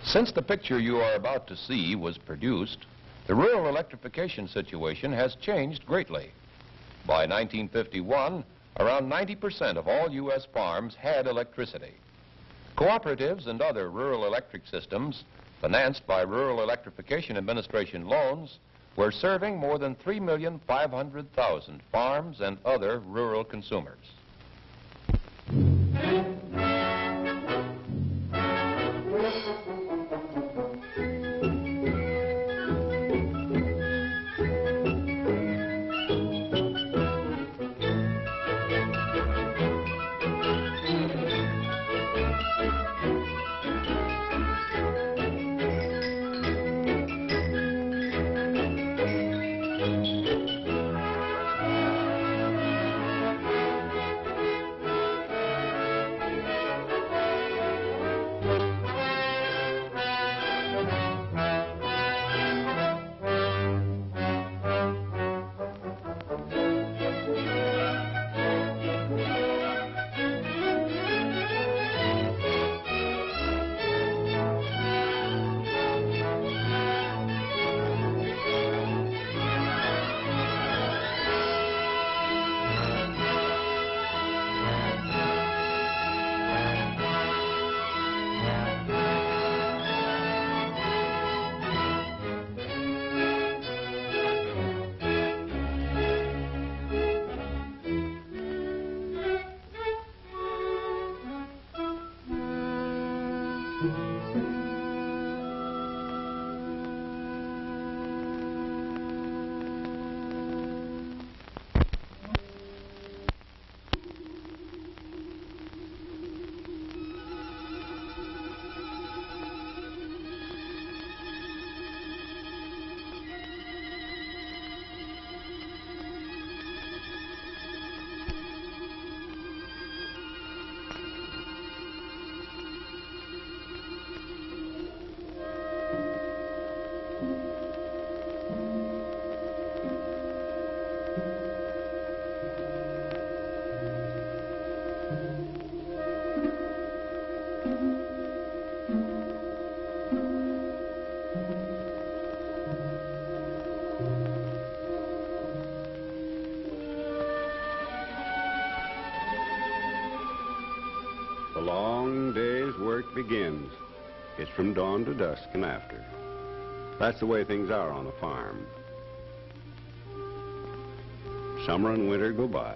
Since the picture you are about to see was produced, the rural electrification situation has changed greatly. By 1951, around 90% of all U.S. farms had electricity. Cooperatives and other rural electric systems, financed by Rural Electrification Administration loans, were serving more than 3,500,000 farms and other rural consumers. The long day's work begins. It's from dawn to dusk and after. That's the way things are on a farm. Summer and winter go by.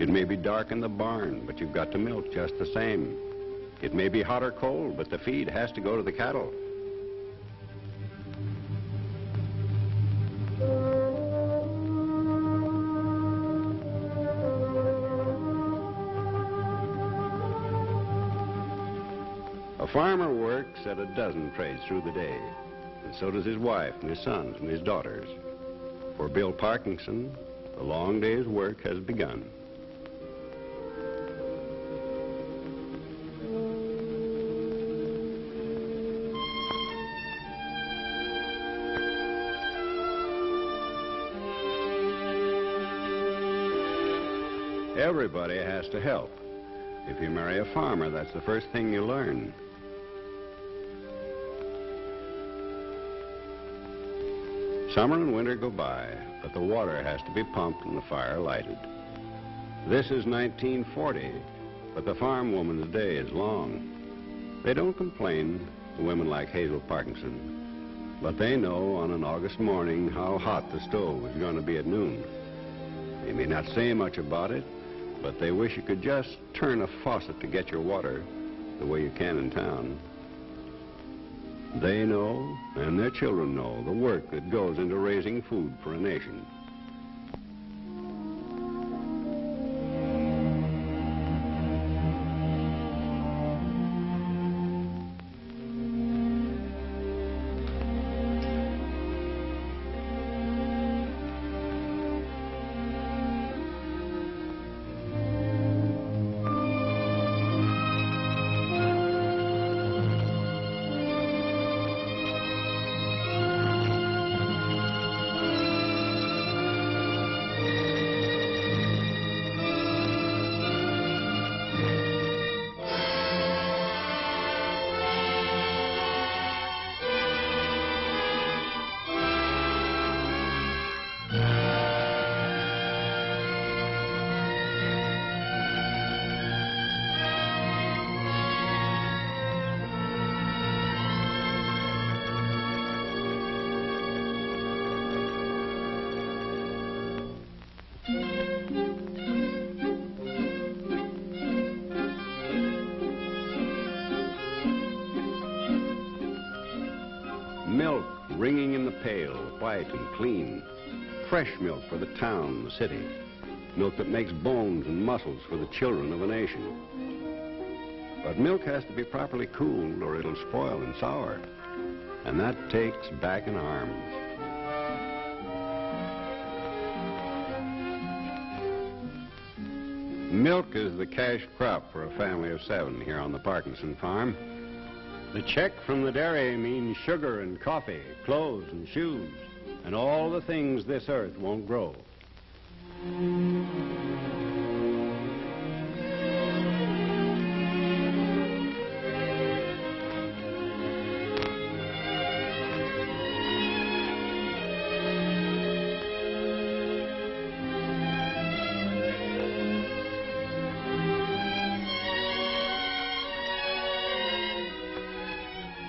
It may be dark in the barn, but you've got to milk just the same. It may be hot or cold, but the feed has to go to the cattle. A farmer works at a dozen trades through the day, and so does his wife and his sons and his daughters. For Bill Parkinson, the long day's work has begun. Everybody has to help. If you marry a farmer, that's the first thing you learn. Summer and winter go by, but the water has to be pumped and the fire lighted. This is 1940, but the farm woman today is long. They don't complain, the women like Hazel Parkinson, but they know on an August morning how hot the stove is going to be at noon. They may not say much about it, but they wish you could just turn a faucet to get your water the way you can in town. They know, and their children know, the work that goes into raising food for a nation. pale, white and clean. Fresh milk for the town, the city. Milk that makes bones and muscles for the children of a nation. But milk has to be properly cooled or it'll spoil and sour. And that takes back and arms. Milk is the cash crop for a family of 7 here on the Parkinson farm. The check from the dairy means sugar and coffee, clothes and shoes, and all the things this earth won't grow.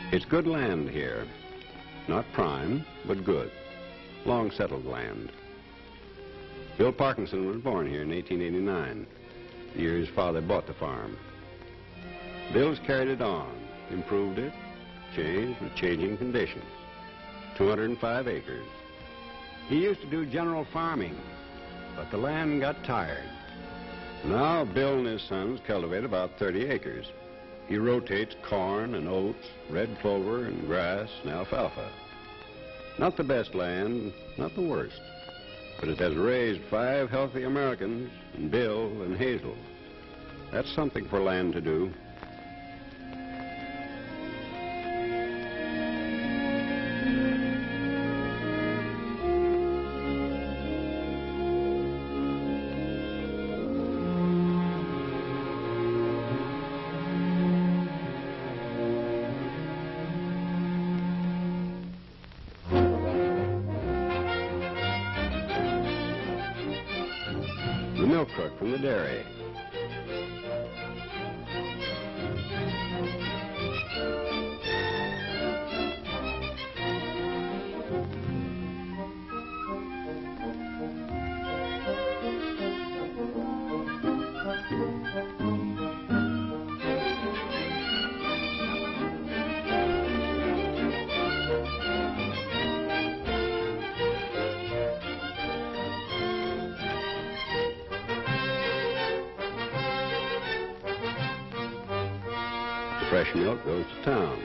It's good land here. Not prime, but good. Long-settled land. Bill Parkinson was born here in 1889, the year his father bought the farm. Bill's carried it on, improved it, changed with changing conditions. 205 acres. He used to do general farming, but the land got tired. Now Bill and his sons cultivate about 30 acres. He rotates corn and oats, red clover and grass and alfalfa. Not the best land, not the worst, but it has raised 5 healthy Americans, and Bill and Hazel. That's something for land to do. The milk truck from the dairy. Fresh milk goes to town.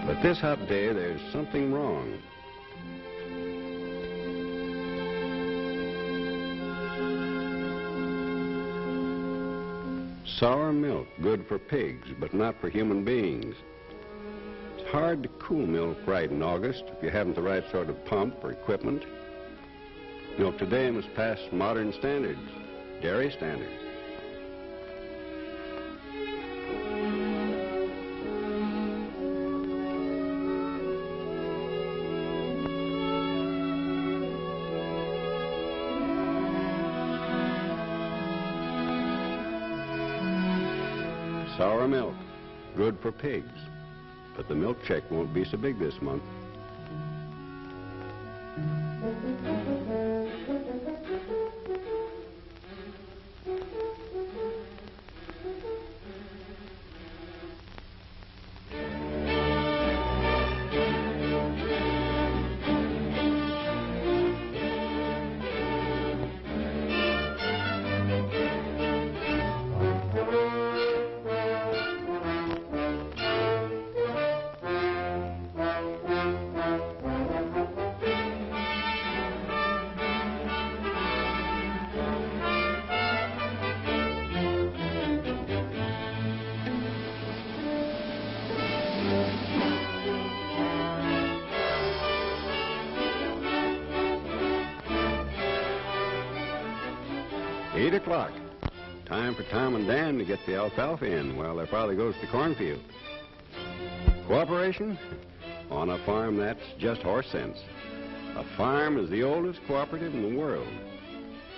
But this hot day, there's something wrong. Sour milk, good for pigs, but not for human beings. It's hard to cool milk right in August if you haven't the right sort of pump or equipment. Milk today must pass modern standards, dairy standards. Sour milk, good for pigs, but the milk check won't be so big this month. Eight o'clock. Time for Tom and Dan to get the alfalfa in while their father goes to the cornfield. Cooperation? On a farm, that's just horse sense. A farm is the oldest cooperative in the world.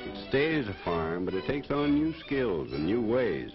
It stays a farm, but it takes on new skills and new ways.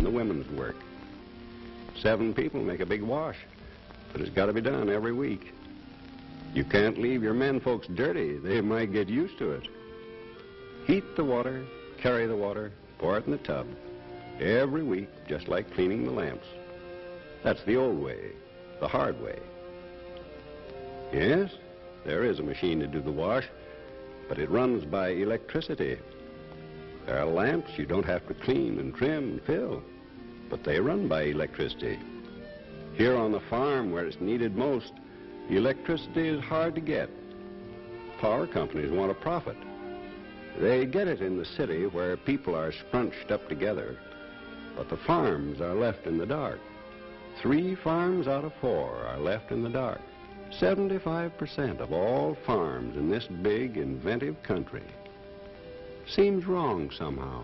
the women's work. 7 people make a big wash, but it's got to be done every week. You can't leave your men folks dirty. They might get used to it. Heat the water, carry the water, pour it in the tub. Every week, just like cleaning the lamps. That's the old way, the hard way. Yes, there is a machine to do the wash, but it runs by electricity. There are lamps you don't have to clean and trim and fill, but they run by electricity. Here on the farm, where it's needed most, electricity is hard to get. Power companies want a profit. They get it in the city where people are scrunched up together, but the farms are left in the dark. 3 farms out of 4 are left in the dark. 75% of all farms in this big, inventive country. Seems wrong somehow.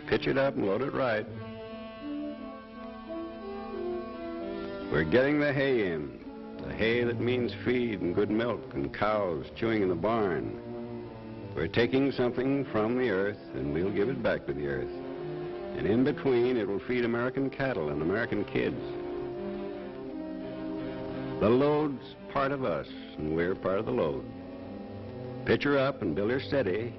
Pitch it up and load it right. We're getting the hay in. The hay that means feed and good milk and cows chewing in the barn. We're taking something from the earth and we'll give it back to the earth. And in between it will feed American cattle and American kids. The load's part of us and we're part of the load. Pitch her up and build her steady.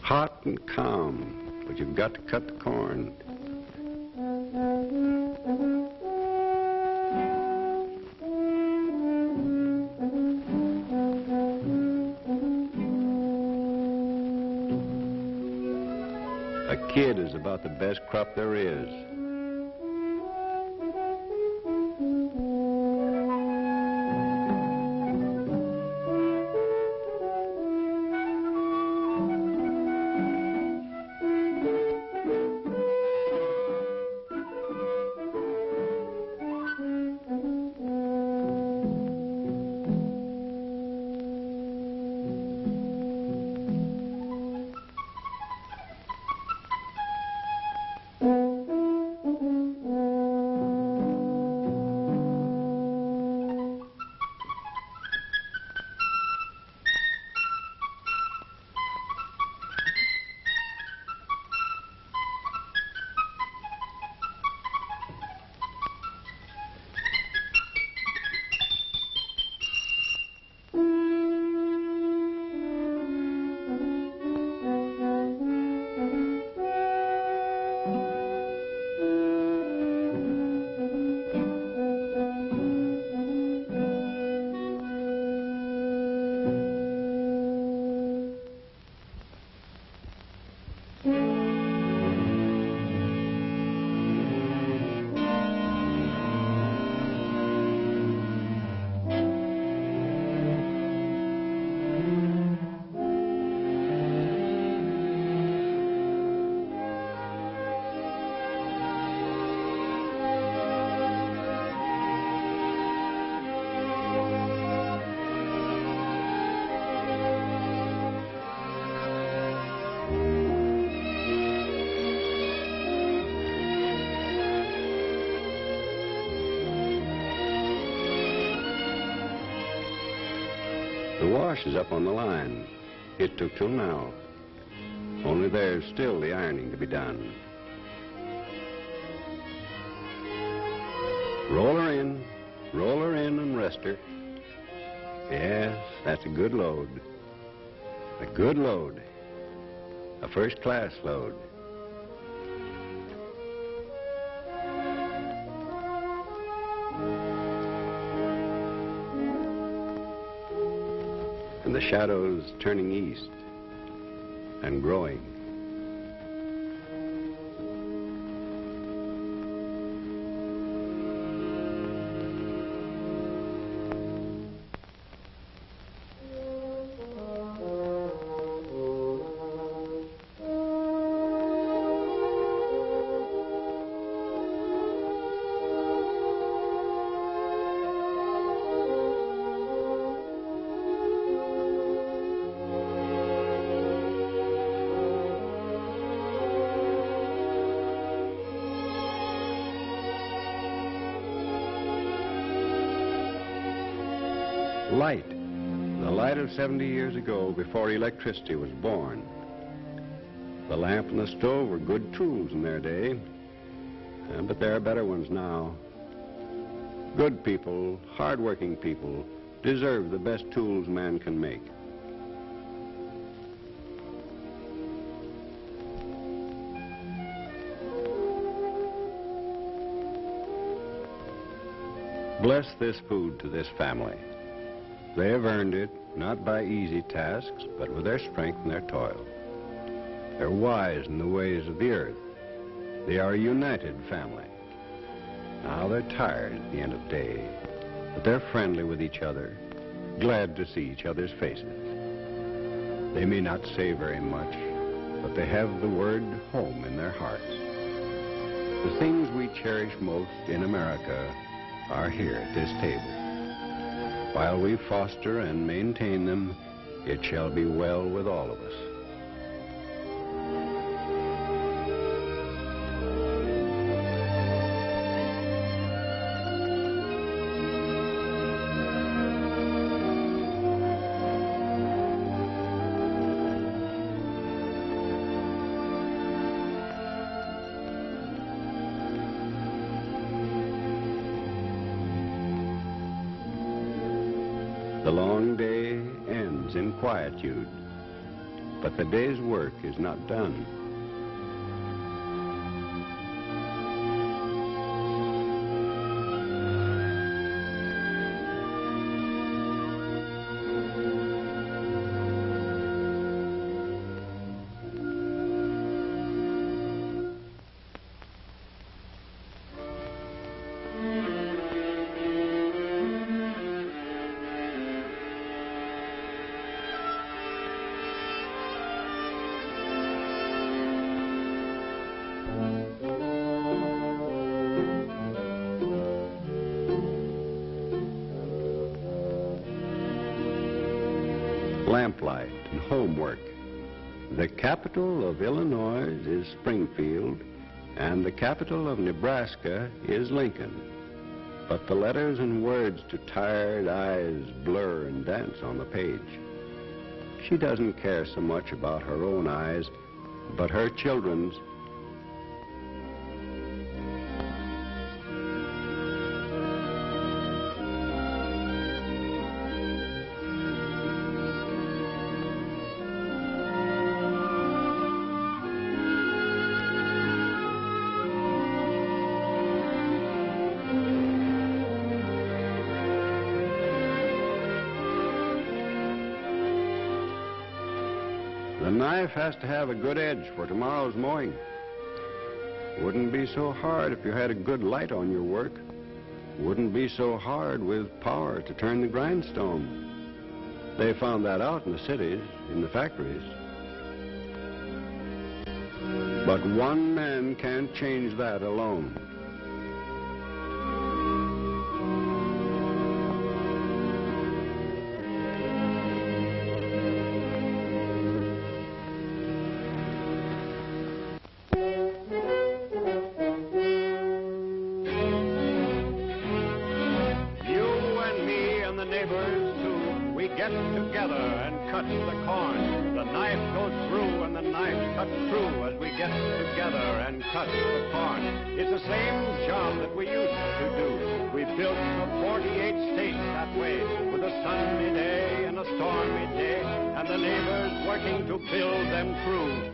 Hot and calm, but you've got to cut the corn. A kid is about the best crop there is. The wash is up on the line. It took till now. Only there's still the ironing to be done. Roll her in and rest her. Yes, that's a good load. A good load. A first-class load. And the shadows turning east and growing. Light. The light of 70 years ago, before electricity was born. The lamp and the stove were good tools in their day, but there are better ones now. Good people, hard-working people, deserve the best tools man can make. Bless this food to this family. They have earned it, not by easy tasks, but with their strength and their toil. They're wise in the ways of the earth. They are a united family. Now they're tired at the end of the day, but they're friendly with each other, glad to see each other's faces. They may not say very much, but they have the word home in their hearts. The things we cherish most in America are here at this table. While we foster and maintain them, it shall be well with all of us. The long day ends in quietude, but the day's work is not done. Lamplight and homework. The capital of Illinois is Springfield, and the capital of Nebraska is Lincoln. But the letters and words to tired eyes blur and dance on the page. She doesn't care so much about her own eyes, but her children's. The knife has to have a good edge for tomorrow's mowing. Wouldn't be so hard if you had a good light on your work. Wouldn't be so hard with power to turn the grindstone. They found that out in the cities, in the factories. But one man can't change that alone. Get together and cut the corn. The knife goes through and the knife cuts through as we get together and cut the corn. It's the same job that we used to do. We built the 48 states that way, with a sunny day and a stormy day, and the neighbors working to build them through.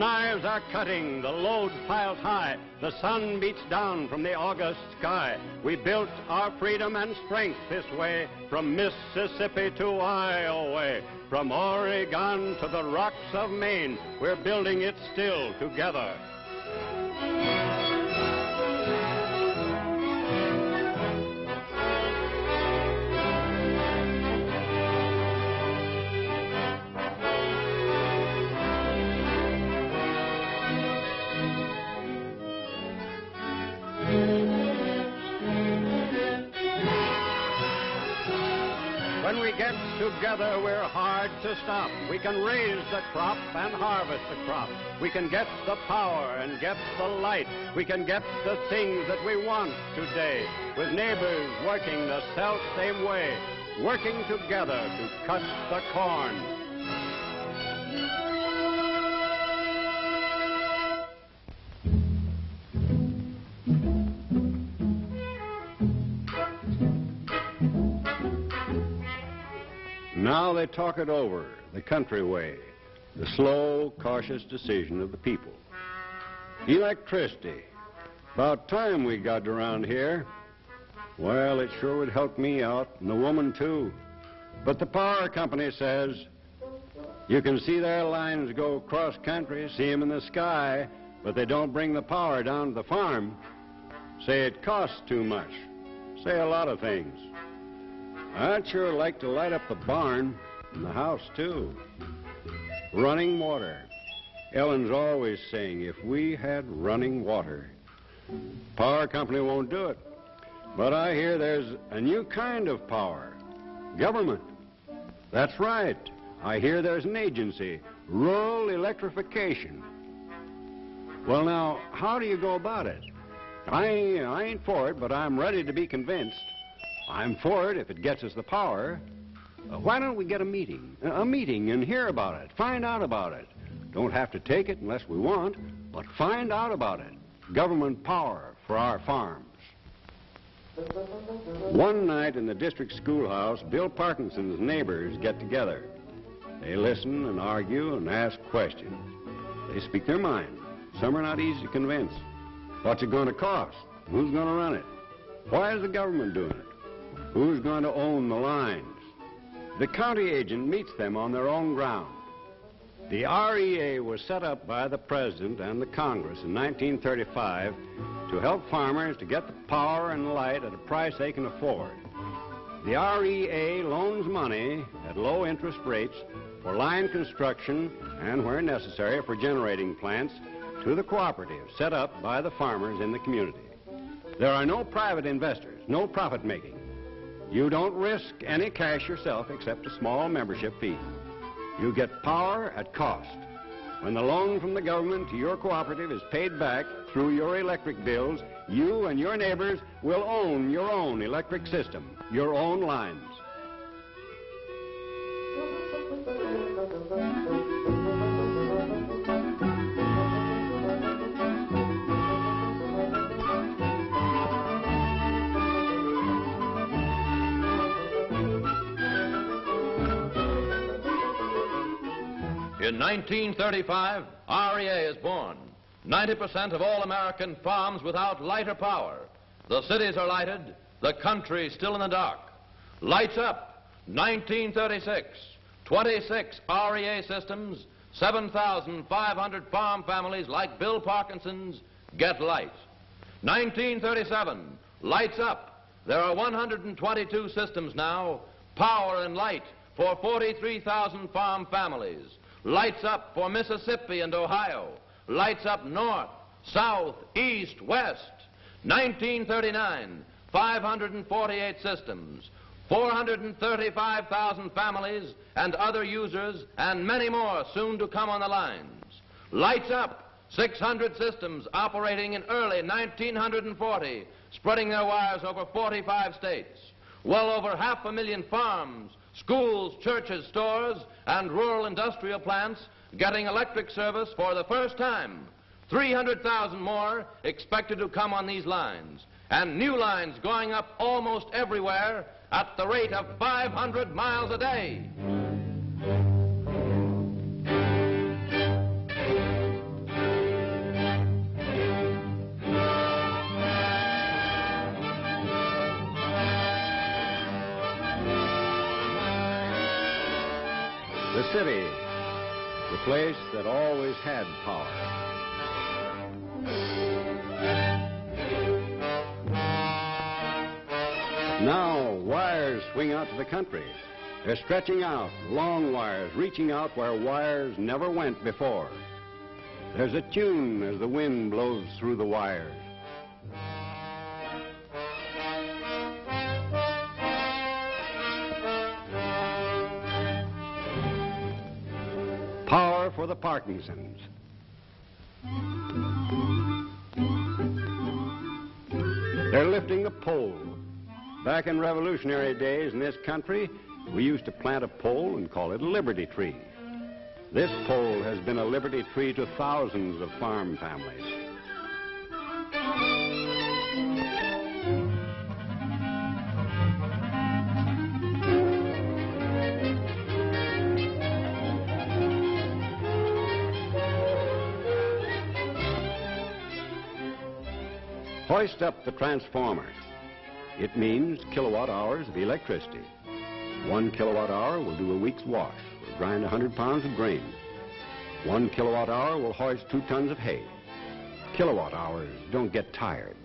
knives are cutting, the load piles high, the sun beats down from the August sky. We built our freedom and strength this way, from Mississippi to Iowa, from Oregon to the rocks of Maine. We're building it still together. When we get together, we're hard to stop. We can raise the crop and harvest the crop. We can get the power and get the light. We can get the things that we want today, with neighbors working the self-same way, working together to cut the corn. Now they talk it over, the country way, the slow, cautious decision of the people. Electricity. About time we got around here. Well, it sure would help me out, and the woman too. But the power company says, you can see their lines go across country, see them in the sky, but they don't bring the power down to the farm. Say it costs too much. Say a lot of things. I'd sure like to light up the barn and the house, too. Running water. Ellen's always saying, if we had running water. Power company won't do it. But I hear there's a new kind of power. Government. That's right. I hear there's an agency, rural electrification. Well, now, how do you go about it? I ain't for it, but I'm ready to be convinced. I'm for it if it gets us the power. Why don't we get a meeting and hear about it, find out about it. Don't have to take it unless we want, but find out about it. Government power for our farms. One night in the district schoolhouse, Bill Parkinson's neighbors get together. They listen and argue and ask questions. They speak their mind. Some are not easy to convince. What's it going to cost? Who's going to run it? Why is the government doing it? Who's going to own the lines? The county agent meets them on their own ground. The REA was set up by the President and the Congress in 1935 to help farmers to get the power and light at a price they can afford. The REA loans money at low interest rates for line construction and, where necessary, for generating plants to the cooperative set up by the farmers in the community. There are no private investors, no profit making. You don't risk any cash yourself except a small membership fee. You get power at cost. When the loan from the government to your cooperative is paid back through your electric bills, you and your neighbors will own your own electric system, your own lines. In 1935, REA is born. 90% of all American farms without light or power. The cities are lighted, the country still in the dark. Lights up, 1936. 26 REA systems, 7,500 farm families like Bill Parkinson's get light. 1937, lights up. There are 122 systems now, power and light for 43,000 farm families. Lights up for Mississippi and Ohio. Lights up north, south, east, west. 1939, 548 systems, 435,000 families and other users, and many more soon to come on the lines. Lights up, 600 systems operating in early 1940, spreading their wires over 45 states. Well over 500,000 farms, schools, churches, stores, and rural industrial plants getting electric service for the first time. 300,000 more expected to come on these lines, and new lines going up almost everywhere at the rate of 500 miles a day. The city, the place that always had power. Now, wires swing out to the country. They're stretching out, long wires, reaching out where wires never went before. There's a tune as the wind blows through the wires. Power for the Parkinsons. They're lifting the pole. Back in revolutionary days in this country, we used to plant a pole and call it a liberty tree. This pole has been a liberty tree to thousands of farm families. Hoist up the transformer. It means kilowatt hours of electricity. 1 kilowatt hour will do a week's wash, or grind 100 pounds of grain. 1 kilowatt hour will hoist 2 tons of hay. Kilowatt hours don't get tired.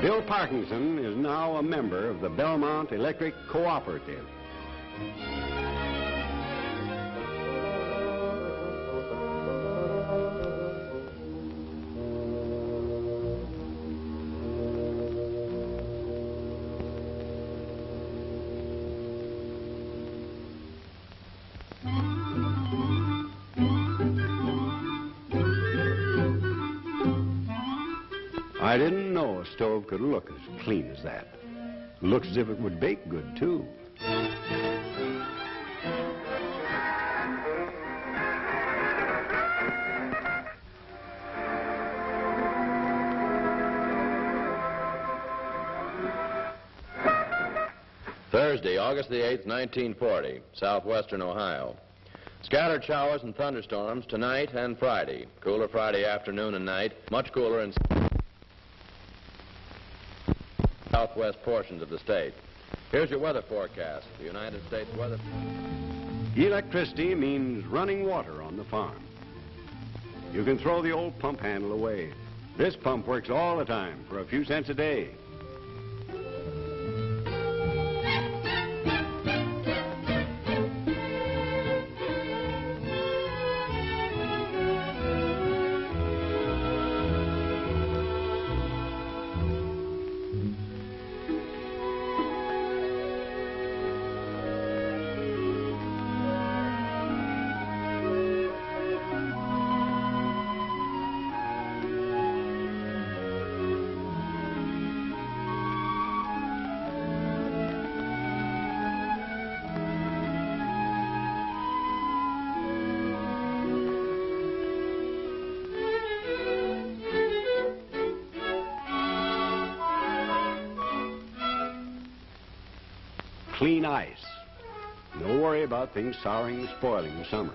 Bill Parkinson is now a member of the Belmont Electric Cooperative. I didn't know a stove could look as clean as that. Looks as if it would bake good, too. Thursday, August the 8th, 1940, southwestern Ohio. Scattered showers and thunderstorms tonight and Friday. Cooler Friday afternoon and night, much cooler in southwest portions of the state. Here's your weather forecast. The United States weather. Electricity means running water on the farm. You can throw the old pump handle away. This pump works all the time for a few cents a day. Clean ice. No worry about things souring and spoiling in summer.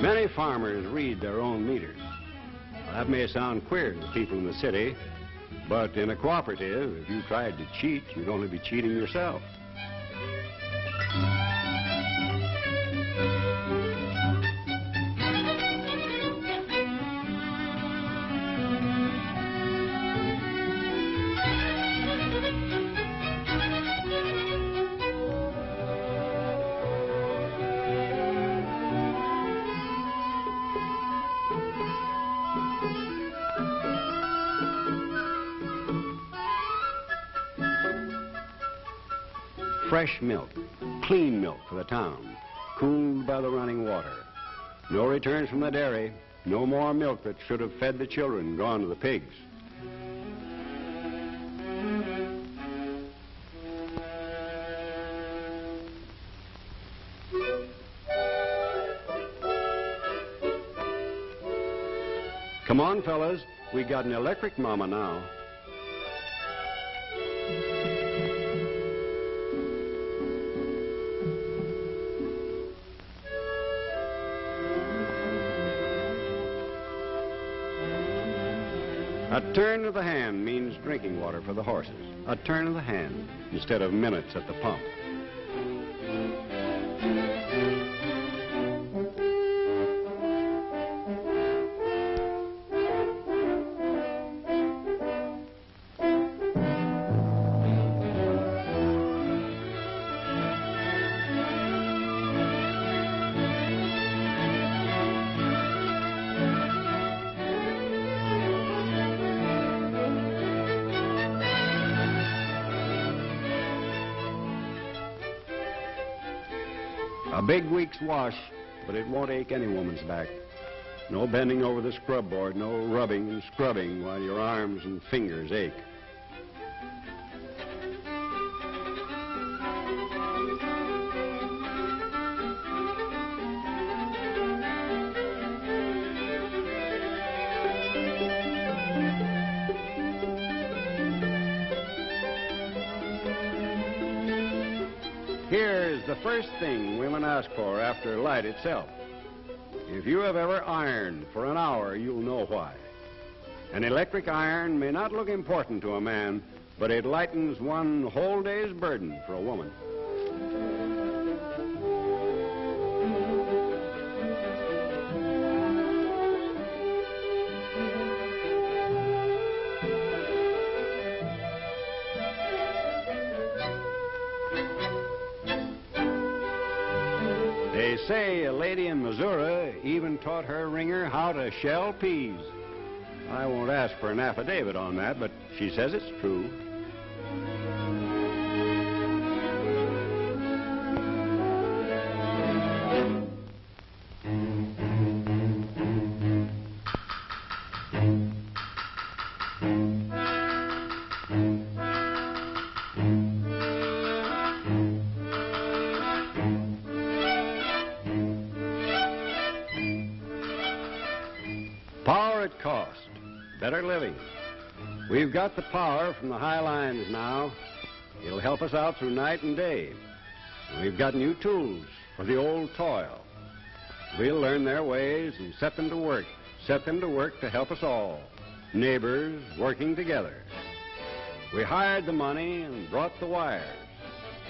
Many farmers read their own meters. That may sound queer to people in the city, but in a cooperative, if you tried to cheat, you'd only be cheating yourself. Fresh milk, clean milk for the town, cooled by the running water. No returns from the dairy, no more milk that should have fed the children, gone to the pigs. Come on, fellas, we got an electric mama now. A turn of the hand means drinking water for the horses. A turn of the hand instead of minutes at the pump. A big week's wash, but it won't ache any woman's back. No bending over the scrub board, no rubbing and scrubbing while your arms and fingers ache. Here's the first thing women ask for after light itself. If you have ever ironed for an hour, you'll know why. An electric iron may not look important to a man, but it lightens one whole day's burden for a woman. They say a lady in Missouri even taught her ringer how to shell peas. I won't ask for an affidavit on that, but she says it's true. Power at cost, better living. We've got the power from the high lines now. It'll help us out through night and day. We've got new tools for the old toil. We'll learn their ways and set them to work to help us all, neighbors working together. We hired the money and brought the wires.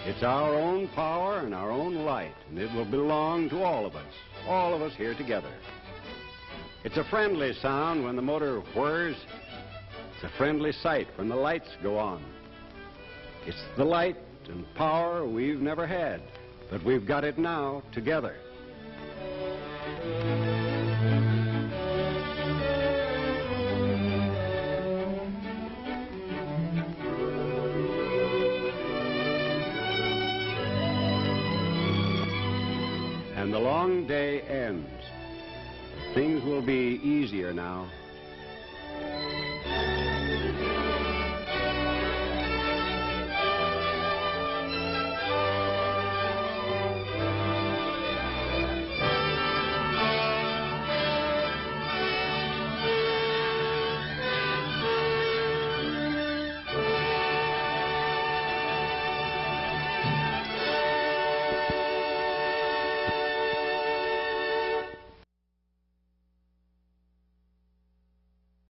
It's our own power and our own light, and it will belong to all of us here together. It's a friendly sound when the motor whirs. It's a friendly sight when the lights go on. It's the light and power we've never had, but we've got it now together. And the long day ends. Things will be easier now.